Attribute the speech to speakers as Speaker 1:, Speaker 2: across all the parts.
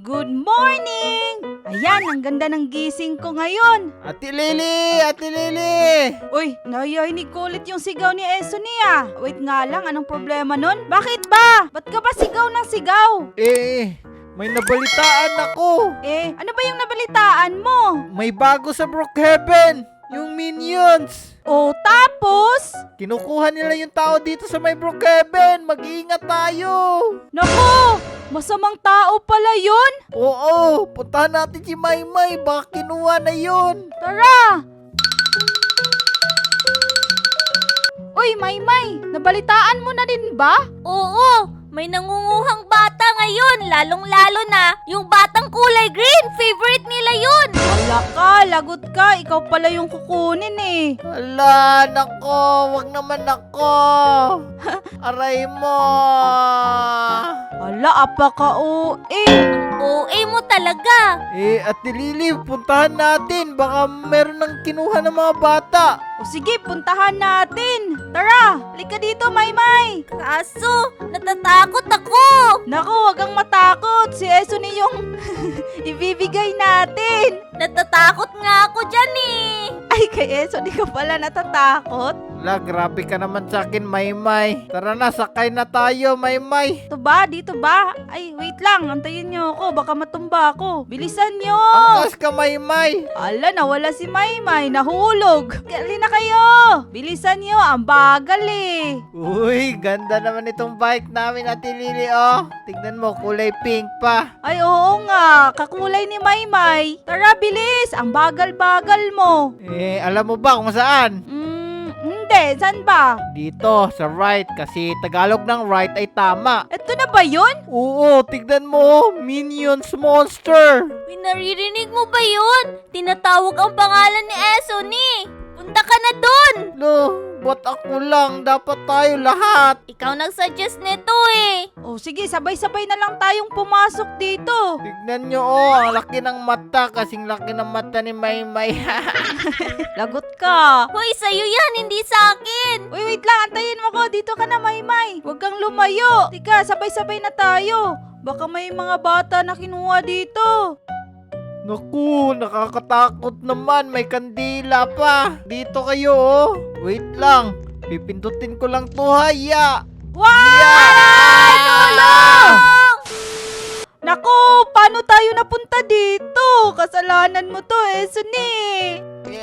Speaker 1: Good morning! Ayan, ang ganda ng gising ko ngayon.
Speaker 2: Ate Lily! Ate Lily!
Speaker 1: Uy, naiyahinig ko ulit yung sigaw ni Esonia. Wait nga lang, anong problema nun? Bakit ba? Ba't ka ba sigaw ng sigaw?
Speaker 2: May nabalitaan ako.
Speaker 1: Ano ba yung nabalitaan mo?
Speaker 2: May bago sa Brookhaven. Yung Minions.
Speaker 1: O, tapos?
Speaker 2: Kinukuha nila yung tao dito sa may Brookhaven. Mag-iingat tayo.
Speaker 1: Naku, masamang tao pala yun.
Speaker 2: Oo, puntahan natin si Maymay. Baka kinuha na yun.
Speaker 1: Tara! Uy, Maymay, nabalitaan mo na din ba?
Speaker 3: Oo, may nangunguhang bata ngayon, lalong-lalo na yung batang kulay green. Favorite nila yun.
Speaker 1: Wala ka, lagot ka. Ikaw pala yung kukunin eh.
Speaker 2: Hala, nako. Wag naman ako. Aray mo.
Speaker 1: Hala, apaka-OA.
Speaker 3: OA mo talaga.
Speaker 2: Ate Lily, puntahan natin. Baka meron nang kinuha ng mga bata.
Speaker 1: O sige, puntahan natin. Tara, halika dito, Maymay.
Speaker 3: Kaso, natatakot ako.
Speaker 1: Naku, wag kang matakot. Si Esonia yung ibibigay natin.
Speaker 3: Natatakot nga ako dyan eh.
Speaker 1: Ay, kay Eso, di ka pala natatakot.
Speaker 2: Hala, grabe ka naman sa akin, Maymay. Tara na, sakay na tayo, Maymay.
Speaker 1: Dito ba? Dito ba? Ay, wait lang. Antayin niyo ako. Baka matumba ako. Bilisan niyo.
Speaker 2: Angkas ka, Maymay.
Speaker 1: Ala, nawala si Maymay. Nahulog. Kali na kayo. Bilisan niyo. Ang bagal eh.
Speaker 2: Uy, ganda naman itong bike namin, Ate Lily, oh. Tignan mo, kulay pink pa.
Speaker 1: Ay, oo nga. Kakulay ni Maymay. Tara, bilis. Ang bagal-bagal mo.
Speaker 2: Alam mo ba kung saan?
Speaker 1: Hindi. Saan ba?
Speaker 2: Dito, sa right, kasi Tagalog ng right ay tama.
Speaker 1: Ito na ba yun?
Speaker 2: Oo, tignan mo, Minions Monster.
Speaker 3: May naririnig mo ba yun? Tinatawag ang pangalan ni Esoni. Punta ka na dun.
Speaker 2: Lo, ba't ako lang? Dapat tayo lahat.
Speaker 3: Ikaw nagsuggest nito eh.
Speaker 1: O sige, sabay-sabay na lang tayong pumasok dito.
Speaker 2: Tignan nyo, oh, ang laki ng mata, kasing laki ng mata ni Maymay.
Speaker 1: Lagot ka.
Speaker 3: Hoy, sa'yo yan, hindi sa akin.
Speaker 1: Uy, wait lang. Antayin mo ko. Dito ka na, Maymay. Huwag kang lumayo. Tika, sabay-sabay na tayo. Baka may mga bata na kinuha dito.
Speaker 2: Naku, nakakatakot naman, may kandila pa. Dito kayo, oh. Wait lang, pipindutin ko lang to, haya.
Speaker 1: Wow! Tulong! Naku, paano tayo napunta dito? Kasalanan mo to, Esoni.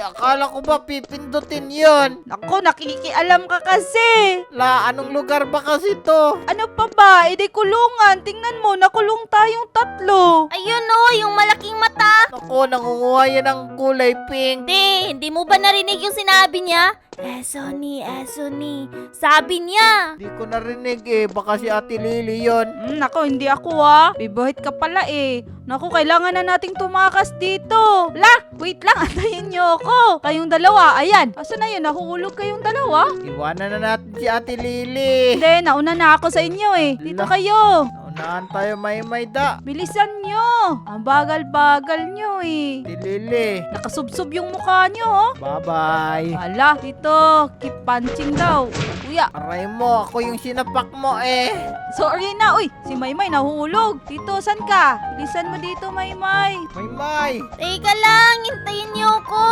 Speaker 2: Akala ko ba pipindutin yon?
Speaker 1: Naku, nakikialam ka kasi.
Speaker 2: Anong lugar ba kasi to?
Speaker 1: Ano pa ba? Edi kulungan. Tingnan mo, nakulong tayong tatlo.
Speaker 3: Ayun oh, yung malaking mata.
Speaker 2: Naku, nangunguha yan ng kulay pink.
Speaker 3: Hindi mo ba narinig yung sinabi niya? Esoni. Sabi niya.
Speaker 2: Di ko narinig baka si Ate Lily yon.
Speaker 1: Naku, hindi ako Bibuhit ka pala eh. Naku, kailangan na nating tumakas dito. Wait lang, antayin niyo ako. Kayong dalawa, ayan. Asa na yun? Nahuhulog kayong dalawa?
Speaker 2: Iwanan na natin si Ate Lily.
Speaker 1: Hindi, nauna na ako sa inyo eh. Dito
Speaker 2: Ala.
Speaker 1: kayo.
Speaker 2: Naunahan tayo, Maymay da.
Speaker 1: Bilisan nyo. Ang bagal-bagal nyo eh.
Speaker 2: Ate Lily,
Speaker 1: Nakasubsob yung mukha nyo
Speaker 2: bye-bye.
Speaker 1: Hala, dito. Keep punching daw. Kuya,
Speaker 2: Aray mo, ako yung sinapak mo
Speaker 1: sorry na. Uy, si Maymay nahuhulog. Dito, san ka? Bilisan mo dito, Maymay.
Speaker 2: Maymay.
Speaker 3: Teka lang, hintayin niyo ko.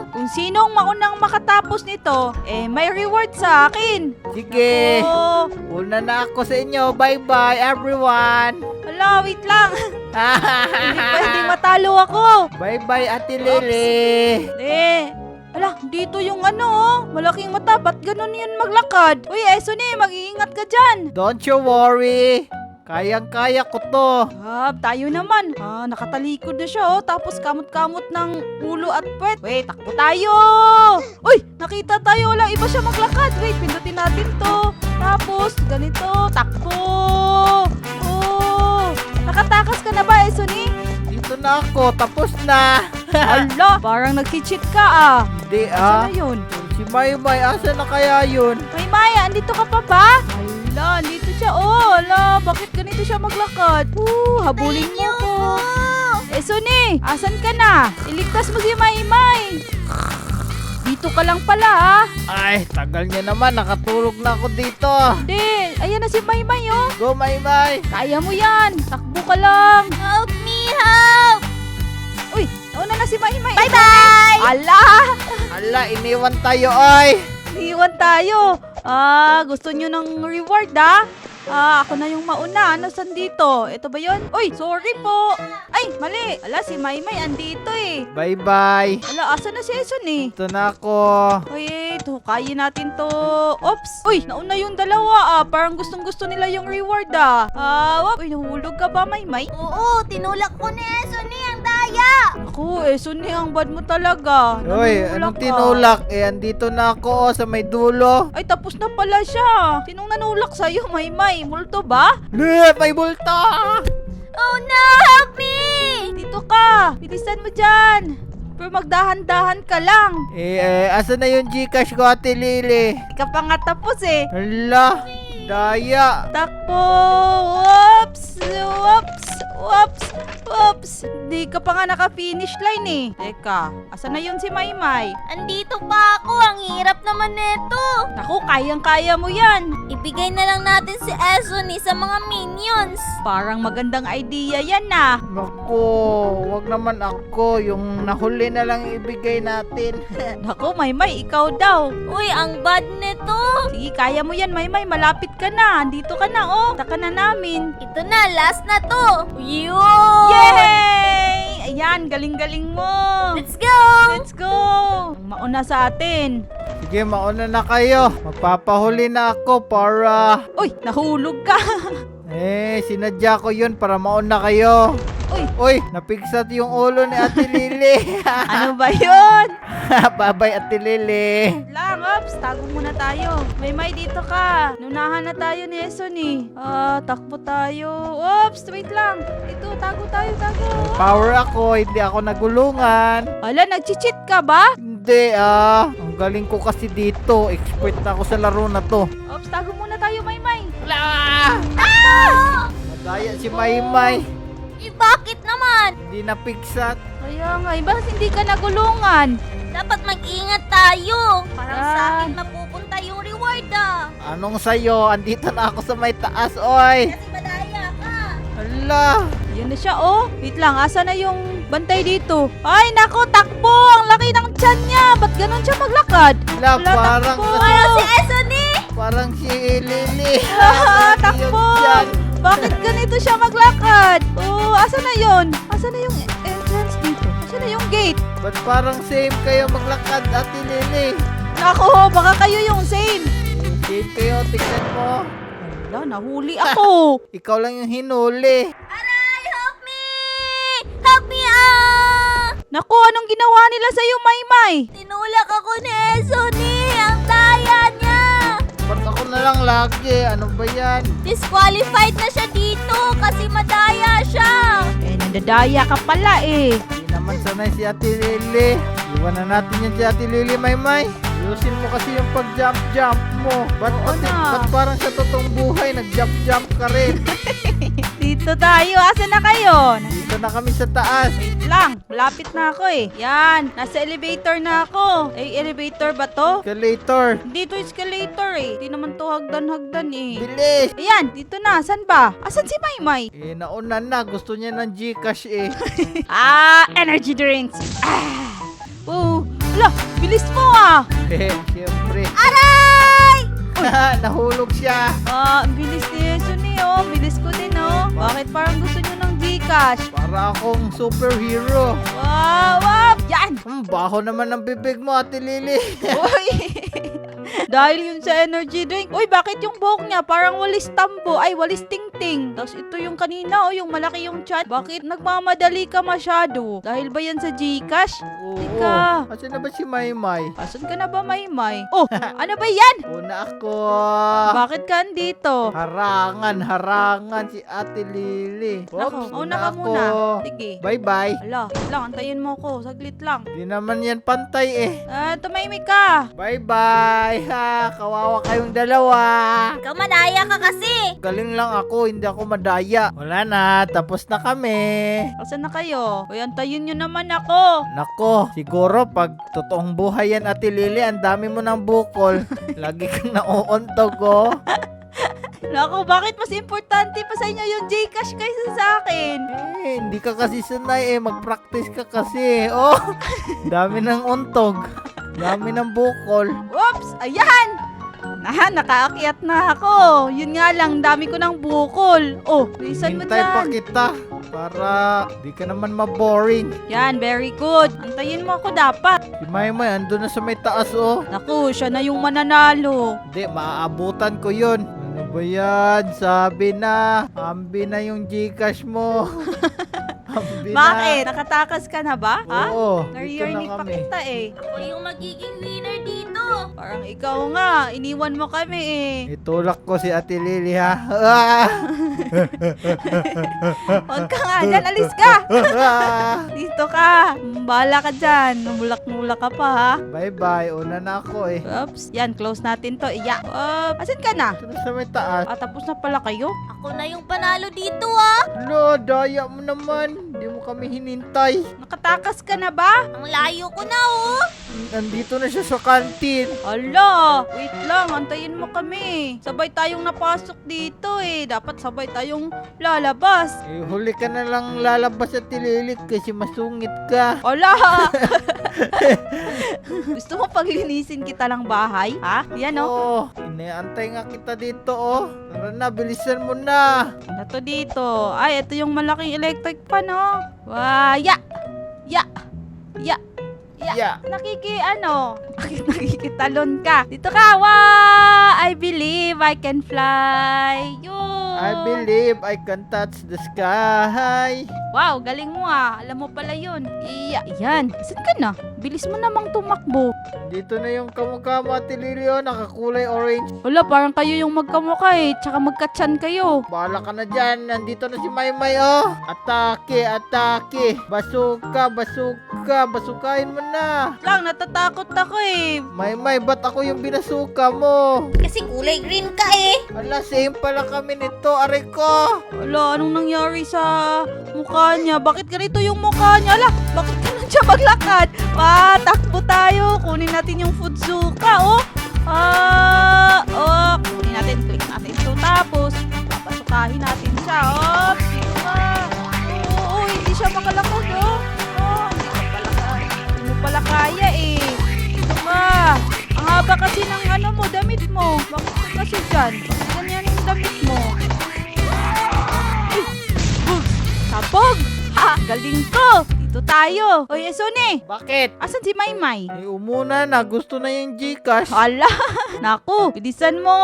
Speaker 1: Kung sinong maunang makatapos nito, may reward sa akin.
Speaker 2: Sige.
Speaker 1: Oh,
Speaker 2: Una na ako sa inyo. Bye-bye, everyone.
Speaker 1: hala, wait lang. Hindi pwedeng matalo ako.
Speaker 2: Bye-bye, Ate Lily.
Speaker 1: Ala, dito yung malaking mata. Ba't ganun yun maglakad? Uy, Esoni, mag-iingat ka dyan.
Speaker 2: Don't you worry. Kayang-kaya ko to.
Speaker 1: Tayo naman. Nakatalikod na siya tapos kamot-kamot ng ulo at puwet. Wait, takbo tayo. Uy, nakita tayo. Wala iba siya maglakad. Wait, pindutin natin to. Tapos, ganito, takbo. Oh, nakatakas ka na ba, Esoni?
Speaker 2: Dito na ako. Tapos na.
Speaker 1: Ala, parang nagsi-cheat ka
Speaker 2: Hindi
Speaker 1: Asa na yun?
Speaker 2: Si Maymay, asa na kaya yun?
Speaker 1: May Maya, andito ka pa ba? Ala, andito siya. Ala, bakit ganito siya maglakad? Habulin mo ko. Esoni, asan ka na? Iligtas mo si Maymay. Dito ka lang pala
Speaker 2: Ay, tagal niya naman. Nakatulog na ako dito.
Speaker 1: Hindi, ayan na si Maymay
Speaker 2: Go, Maymay.
Speaker 1: Kaya mo yan. Takbo ka lang.
Speaker 3: Help me!
Speaker 1: Ala!
Speaker 2: Ala, iniwan tayo, oy.
Speaker 1: Iwan tayo. Gusto nyo ng reward, ako na yung mauna. Nasaan dito? Ito ba yun? Uy, sorry po. Ay, mali. Ala, si Maymay andito eh.
Speaker 2: Bye-bye.
Speaker 1: Ala, asa na si Eson eh?
Speaker 2: Ito na ako.
Speaker 1: Uy, tukayin natin to. Oops. Uy, nauna yung dalawa Parang gustong-gusto nila yung reward Uy, nahulog ka ba, Maymay?
Speaker 3: Oo, tinulak ko ni Eson ang daya.
Speaker 1: Ako, Eson eh, ang bad mo talaga.
Speaker 2: Uy, anong tinulak? Andito na ako sa may dulo.
Speaker 1: Ay, tapos na pala siya. Sinong nanulak sa'yo, Maymay? Multo ba?
Speaker 2: May bulto!
Speaker 3: Oh no, help me!
Speaker 1: Dito ka. Bilisan mo dyan. Pero magdahan-dahan ka lang.
Speaker 2: Asa na yung Gcash ko, Ate Lily?
Speaker 1: Di ka pa nga tapos eh.
Speaker 2: Hala, daya.
Speaker 1: Takbo! Whoops! Whoops! Whoops! Whoops! Di ka pa nga naka-finish line eh. Teka, asa na yun si Maymay?
Speaker 3: Andito pa ako, ang hirap naman neto.
Speaker 1: Naku, kayang-kaya mo yan.
Speaker 3: Ibigay na lang natin si Eson sa mga minions.
Speaker 1: Parang magandang idea yan
Speaker 2: Naku, wag naman ako. Yung nahuli na lang ibigay natin.
Speaker 1: Naku, Maymay, ikaw daw.
Speaker 3: Uy, ang bad neto.
Speaker 1: Sige, kaya mo yan, Maymay. Malapit ka na. Andito ka na, Taka na namin.
Speaker 3: Ito na, last na to. Yun!
Speaker 1: Yay! Ayan, galing-galing mo.
Speaker 3: Let's go!
Speaker 1: Let's go! Ang mauna sa atin.
Speaker 2: Sige, mauna na kayo. Magpapahuli na ako para...
Speaker 1: Uy, nahulog ka.
Speaker 2: Sinadya ko yun para mauna kayo.
Speaker 1: Uy,
Speaker 2: Uy, napigsat yung ulo ni Ate Lily.
Speaker 1: ano ba yun?
Speaker 2: Bye-bye, Ate Lily.
Speaker 1: Lang, ops, tago muna tayo. Maymay, dito ka. Nunahan na tayo ni Eson eh. Takbo tayo. Ops, wait lang. Ito, tago tayo, tago.
Speaker 2: Power ako, hindi ako nagulungan.
Speaker 1: Ala, nag-cheat ka ba?
Speaker 2: Hindi, ang galing ko kasi dito. Expert na ako sa laro na to.
Speaker 1: Ops, tago muna tayo, Maymay.
Speaker 2: Madaya si Maymay.
Speaker 3: Bakit naman?
Speaker 2: Hindi napigsat.
Speaker 1: Kaya nga, bakit hindi ka nagulungan?
Speaker 3: Dapat mag-ingat tayo. Parang sa
Speaker 1: Yan.
Speaker 3: akin mapupunta yung reward
Speaker 2: Anong sayo? Andito na ako sa may taas, oy.
Speaker 3: Kasi madaya ka.
Speaker 2: Hala.
Speaker 1: Yan na siya, Wait lang, asa na yung bantay dito? Ay, nako, takbo! Ang laki ng tiyan niya! Ba't ganun siya maglakad?
Speaker 2: Hala,
Speaker 1: Wala,
Speaker 2: parang
Speaker 1: takbo.
Speaker 3: Parang si Eson
Speaker 2: parang si Lily.
Speaker 1: Takbo!
Speaker 2: Yung tiyan.
Speaker 1: Bakit ganito siya maglakad? Asa na yon? Asa na yung entrance dito? Asa na yung gate?
Speaker 2: Ba't parang same kayo maglakad, Ate Lily?
Speaker 1: Nako, baka kayo yung same.
Speaker 2: Same kayo, tignan mo.
Speaker 1: Wala, nahuli ako.
Speaker 2: Ikaw lang yung hinuli.
Speaker 3: Aray, help me! Help me,
Speaker 1: Nako, anong ginawa nila sa'yo, Maymay?
Speaker 3: Tinulak ako ni Eson ang daya niya.
Speaker 2: Ba't ako na lang lagi? Ano ba yan?
Speaker 3: Disqualified na siya dito kasi madaya siya.
Speaker 1: Nandadaya ka pala
Speaker 2: Hindi naman sanay si Ate Lily. Iwan na natin yan si Ate Lily, Maymay. Ayusin mo kasi yung pag-jump-jump mo. Ba't parang sa totoong buhay, nag-jump-jump ka rin?
Speaker 1: Dito tayo, asa na kayo?
Speaker 2: Dito na kami sa taas.
Speaker 1: Wait lang, malapit na ako Yan, nasa elevator na ako. Elevator ba to?
Speaker 2: Escalator.
Speaker 1: Dito escalator Hindi naman to hagdan-hagdan
Speaker 2: Bilis!
Speaker 1: Ayan, dito na. San ba? Asan si Maymay?
Speaker 2: Nauna na. Gusto niya ng Gcash
Speaker 1: Energy drinks. Ala, bilis mo
Speaker 2: Siyempre.
Speaker 3: Aray!
Speaker 2: Nahulog siya.
Speaker 1: Ang bilis ni Eson bilis ko din Bakit parang gusto nyo ng Gcash?
Speaker 2: Para akong superhero.
Speaker 1: Wow, yan!
Speaker 2: Baho naman ng bibig mo, Ate Lily.
Speaker 1: Uy! Dahil yun sa energy drink. Uy, bakit yung buhok niya parang walis tambo? Ay, walis tingting. Tapos ito yung kanina, yung malaki yung chat. Bakit nagmamadali ka masyado? Dahil ba yan sa Gcash? Teka.
Speaker 2: Asan na ba si Maymay?
Speaker 1: Asan ka na ba, Maymay? Ano ba yan?
Speaker 2: Una ako.
Speaker 1: Bakit ka andito?
Speaker 2: Harangan si Ate Lily.
Speaker 1: Nako, una ka
Speaker 2: ako.
Speaker 1: muna. Sige.
Speaker 2: Bye-bye.
Speaker 1: Ala, wait lang, antayin mo ko. Saglit lang.
Speaker 2: Di naman yan pantay
Speaker 1: Tumahimik ka.
Speaker 2: Bye-bye. Kawawa kayong dalawa.
Speaker 3: Ikaw madaya ka kasi.
Speaker 2: Galing lang ako, hindi ako madaya. Wala na, tapos na kami.
Speaker 1: Asan na kayo? Uy, antayin nyo naman ako.
Speaker 2: Nako, siguro pag totoong buhay yan, Ate Lily, ang dami mo ng bukol. Lagi kang nauuntog,
Speaker 1: Naku, bakit mas importante pa sa inyo yung Gcash kaysa sa akin?
Speaker 2: Hindi ka kasi sanay mag-practice ka kasi. Oh, dami ng untog. Dami ng bukol.
Speaker 1: Oops! Ayan! Nakaakyat na ako. Yun nga lang, dami ko ng bukol. Oh, lisan mo
Speaker 2: Hintay pa
Speaker 1: dyan.
Speaker 2: kita para di ka naman maboring.
Speaker 1: Yan, very good. Antayin mo ako dapat.
Speaker 2: Si Maymay, andun na sa may taas, oh.
Speaker 1: Naku, siya na yung mananalo.
Speaker 2: Hindi, maaabutan ko yun. Ano ba yan? Sabi na. Ambi na yung Gcash mo. Ambi
Speaker 1: Bakit?
Speaker 2: na.
Speaker 1: Nakatakas ka na ba? Ha?
Speaker 2: Oo, dito
Speaker 1: Naririnig
Speaker 2: na
Speaker 1: pa
Speaker 2: kami.
Speaker 1: kita eh.
Speaker 3: Ako yung magiging winner dito.
Speaker 1: Parang ikaw nga, iniwan mo kami eh.
Speaker 2: Itulak ko si Ate Lily, ha? Ah!
Speaker 1: Huwag ka nga dyan, alis ka! Dito ka. Bahala ka dyan. Namulak-mulak ka pa ha.
Speaker 2: Bye-bye. Una na ako, eh.
Speaker 1: Oops. Yan, close natin to. Iya. Asan ka na?
Speaker 2: Ito na sa may taas.
Speaker 1: Tapos na pala kayo?
Speaker 3: Ako na yung panalo dito ah.
Speaker 2: Lo, daya mo naman. Hindi mo kami hinintay.
Speaker 1: Nakatakas ka na ba?
Speaker 3: Ang layo ko na oh.
Speaker 2: Nandito na siya sa kantin.
Speaker 1: Ala, wait lang, antayin mo kami. Sabay tayong napasok dito eh. Dapat sabay tayong lalabas.
Speaker 2: Eh, huli ka na lang lalabas at tililit kasi masungit ka.
Speaker 1: Ala! Gusto mo paglinisin kita ng bahay? Ha? Yan oh.
Speaker 2: Oh, inaantay nga kita dito, oh. Tara na, bilisan mo na.
Speaker 1: Ano to dito? Ay, ito yung malaking electric pan oh. Wah, ya! Ya! Ya!
Speaker 2: Yeah.
Speaker 1: Nakikitalon ka. Dito ka, wah! I believe I can fly. Yun!
Speaker 2: I believe I can touch the sky.
Speaker 1: Wow, galing mo ah. Alam mo pala yun. Yan. Saan ka na? Bilis mo namang tumakbo.
Speaker 2: Dito na yung kamukha mo, Ate Lily, oh. Nakakulay orange.
Speaker 1: Wala, parang kayo yung magkamukha eh. Tsaka magkatsan kayo.
Speaker 2: Bahala ka na dyan. Nandito na si Maymay, oh. Atake, atake. Basuka, basuka. Basukain mo na.
Speaker 1: Lang, natatakot ako eh.
Speaker 2: Maymay, ba't ako yung binasuka mo?
Speaker 3: Kasi kulay green ka eh.
Speaker 2: Ala, same pala kami nito, aray ko.
Speaker 1: Wala, anong nangyari sa mukha niya? Bakit ganito yung mukha niya? Ala, bakit ganun siya maglakad? Takbo tayo. Kunin natin yung Fudzuka, oh. Kunin natin, click natin ito. Tapos, papasukahin natin siya, oh. Hindi siya makalakad, oh. Hindi mo pala kaya, eh. Ito ba? Ang haba kasi ng damit mo. Bakit ka kasi dyan? Bakit ganyan yung damit mo? Sabog! Ha! Galing ko! Dito tayo! Oy, Esone!
Speaker 2: Bakit?
Speaker 1: Asan si Maymay?
Speaker 2: Eh, umuna na. Gusto na yung Gcash.
Speaker 1: Hala! Naku! Bilisan mo!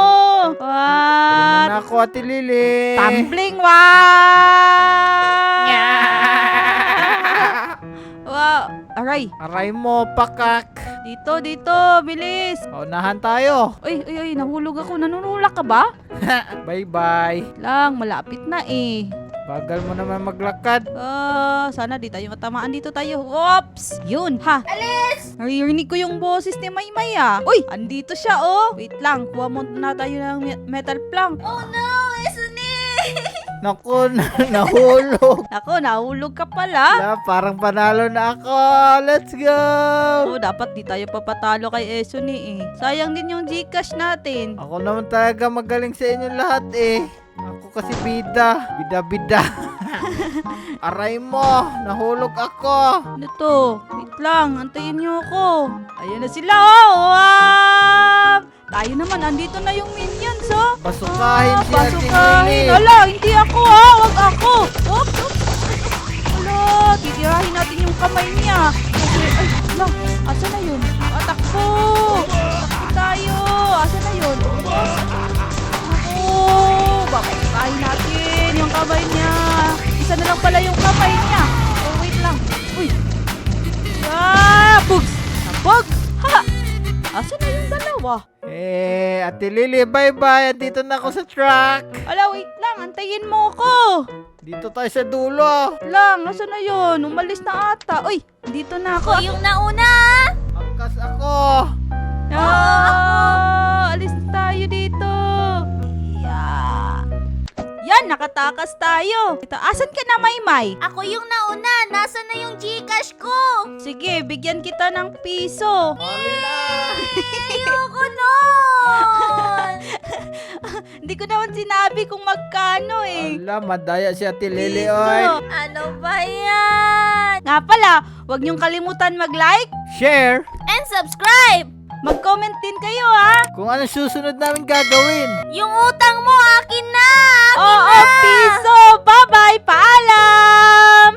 Speaker 2: Una na ako, Ate Lily.
Speaker 1: Tumbling! Wow! Wow! Aray!
Speaker 2: Aray mo, pakak.
Speaker 1: Dito! Bilis!
Speaker 2: Unahan tayo.
Speaker 1: Uy! Nahulog ako. Nanunulak ka ba?
Speaker 2: Bye-bye.
Speaker 1: Lang, malapit na eh.
Speaker 2: Bagal mo naman maglakad.
Speaker 1: Sana di tayo matamaan dito tayo. Oops! Yun, ha? Alis! Naririnig ko yung boses ni Maymay ah. Uy! Andito siya oh! Wait lang, kuha mo na tayo ng metal plank.
Speaker 3: Oh no, Esuni!
Speaker 2: Naku, nahulog.
Speaker 1: Ako, nahulog ka pala.
Speaker 2: Wala, parang panalo na ako. Let's go!
Speaker 1: Dapat di tayo papatalo kay Esuni eh. Sayang din yung Gcash natin.
Speaker 2: Ako naman talaga magaling sa inyo lahat eh. Ako kasi bida. Bida. Aray mo, nahulog ako.
Speaker 1: Ano to? Wait lang, antayin niyo ako. Ayan na sila oh! Wow! Tayo naman, andito na yung minions oh!
Speaker 2: Basukahin si Ate
Speaker 1: Basukahin!
Speaker 2: Lily.
Speaker 1: Ala, hindi ako ha! Wag ako! Oops! Ala, titirahin natin yung kamay niya. Ay, ala, asa na yun? Takbo! Takbo tayo! Asa na yun? Basukahin natin yung kamay niya. Isa na lang pala yung kamay niya. Oh, wait lang. Uy! Bugs! Sabog! Ha! Asa na yung dalawa?
Speaker 2: Ate Lily, bye-bye. Andito na ako sa truck.
Speaker 1: Ala, wait lang. Antayin mo ako.
Speaker 2: Dito tayo sa dulo.
Speaker 1: Lang, asa na yun? Umalis na ata. Uy, dito na
Speaker 3: Ako
Speaker 1: ako.
Speaker 3: yung nauna.
Speaker 2: Angkas ako.
Speaker 1: Alis na tayo dito. Yan, nakatakas tayo. Ito, asan ka na, Maymay?
Speaker 3: Ako yung nauna. Nasaan na yung Gcash ko?
Speaker 1: Sige, bigyan kita ng piso.
Speaker 2: Wala.
Speaker 3: Ayoko nun!
Speaker 1: Hindi ko naman sinabi kung magkano eh.
Speaker 2: Ala, madaya si Ate Lily, oy.
Speaker 3: Ano ba yan?
Speaker 1: Nga pala, huwag niyong kalimutan mag-like,
Speaker 2: Share
Speaker 3: And subscribe!
Speaker 1: mag-comment din kayo ha.
Speaker 2: kung ano susunod namin gagawin.
Speaker 3: Yung utang mo, akin na!